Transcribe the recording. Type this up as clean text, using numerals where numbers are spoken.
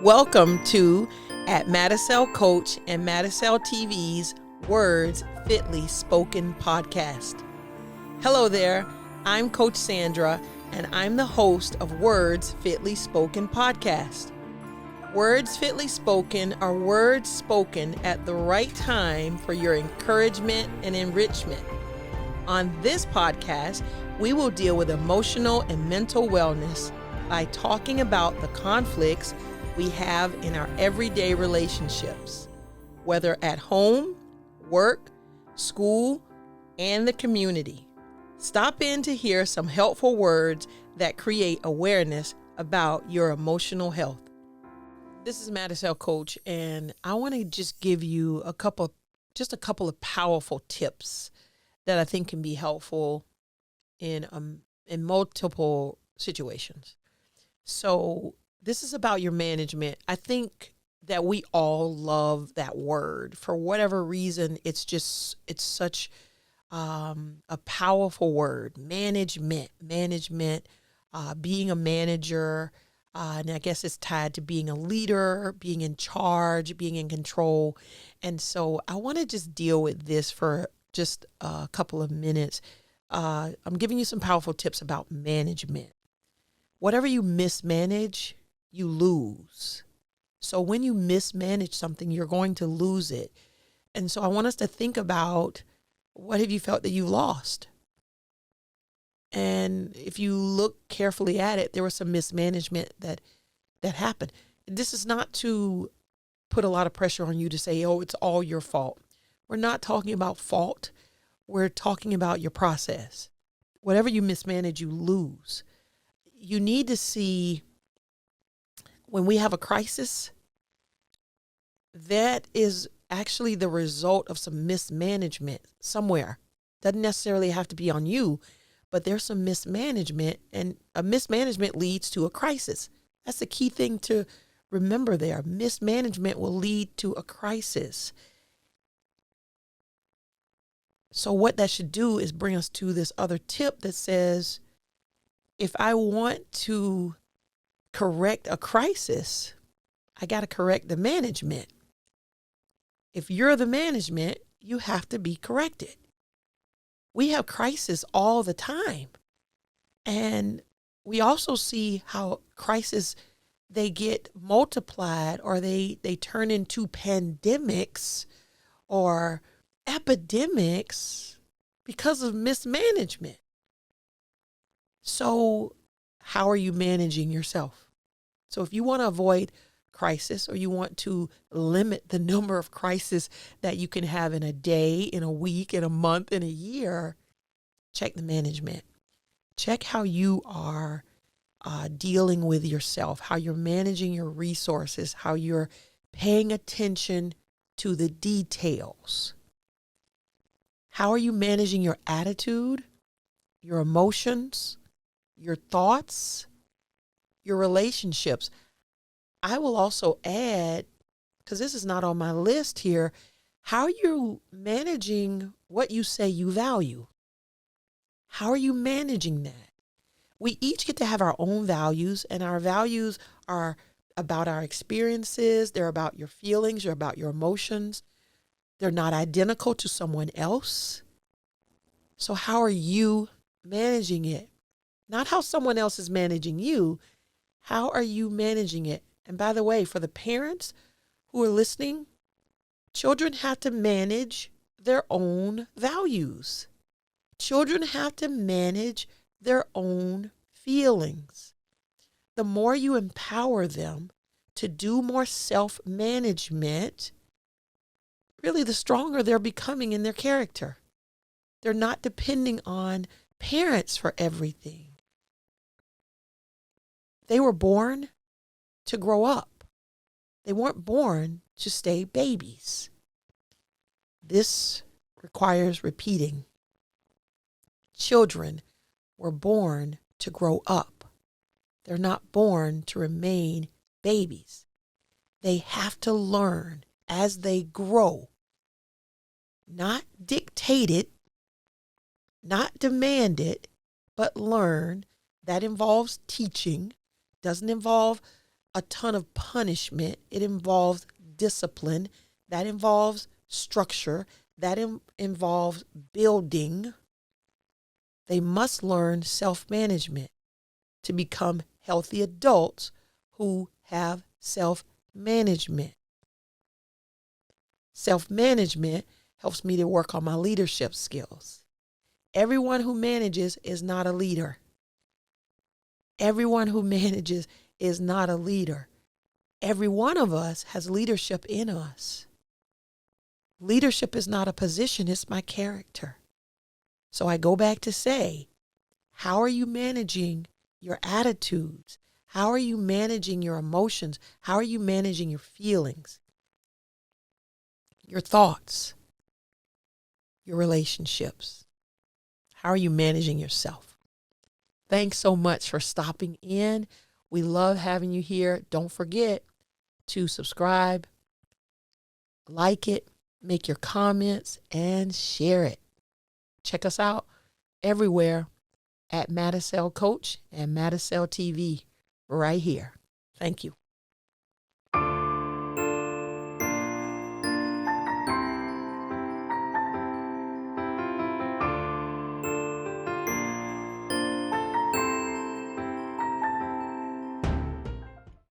Welcome to at MADISEL Coach and MADISEL TV's Words Fitly Spoken podcast. Hello there, I'm Coach Sandra, and I'm the host of Words Fitly Spoken podcast. Words Fitly Spoken are words spoken at the right time for your encouragement and enrichment. On this podcast, we will deal with emotional and mental wellness by talking about the conflicts we have in our everyday relationships, whether at home, work, school, and the community. Stop in to hear some helpful words that create awareness about your emotional health. This is MADISEL Coach, and I want to just give you a couple of powerful tips that I think can be helpful in multiple situations. So this is about your management. I think that we all love that word. For whatever reason, it's such a powerful word. Management, being a manager. And I guess it's tied to being a leader, being in charge, being in control. And so I want to just deal with this for just a couple of minutes. I'm giving you some powerful tips about management. Whatever you mismanage, you lose. So when you mismanage something, you're going to lose it. And so I want us to think about, what have you felt that you lost? And if you look carefully at it, there was some mismanagement that happened. This is not to put a lot of pressure on you to say, oh, it's all your fault. We're not talking about fault. We're talking about your process. Whatever you mismanage, you lose. You need to see, when we have a crisis, that is actually the result of some mismanagement somewhere. Doesn't necessarily have to be on you, but there's some mismanagement, and a mismanagement leads to a crisis. That's the key thing to remember there. Mismanagement will lead to a crisis. So what that should do is bring us to this other tip that says, if I want to correct a crisis, I got to correct the management. If you're the management, you have to be corrected. We have crisis all the time. And we also see how crises, they get multiplied, or they turn into pandemics or epidemics because of mismanagement. So how are you managing yourself? So if you want to avoid crisis, or you want to limit the number of crises that you can have in a day, in a week, in a month, in a year, check the management. Check how you are dealing with yourself, how you're managing your resources, how you're paying attention to the details. How are you managing your attitude, your emotions, your thoughts, your relationships? I will also add, because this is not on my list here, how are you managing what you say you value? How are you managing that? We each get to have our own values, and our values are about our experiences. They're about your feelings. They're about your emotions. They're not identical to someone else. So how are you managing it? Not how someone else is managing you. How are you managing it? And by the way, for the parents who are listening, children have to manage their own values. Children have to manage their own feelings. The more you empower them to do more self-management, really the stronger they're becoming in their character. They're not depending on parents for everything. They were born to grow up. They weren't born to stay babies. This requires repeating. Children were born to grow up. They're not born to remain babies. They have to learn as they grow, not dictated, not demanded, but learn. That involves teaching. Doesn't involve a ton of punishment. It involves discipline. That involves structure. That involves building. They must learn self-management to become healthy adults who have self-management. Self-management helps me to work on my leadership skills. Everyone who manages is not a leader. Everyone who manages is not a leader. Every one of us has leadership in us. Leadership is not a position, it's my character. So I go back to say, how are you managing your attitudes? How are you managing your emotions? How are you managing your feelings, your thoughts, your relationships? How are you managing yourself? Thanks so much for stopping in. We love having you here. Don't forget to subscribe, like it, make your comments, and share it. Check us out everywhere at Madisel Coach and Madisel TV right here. Thank you.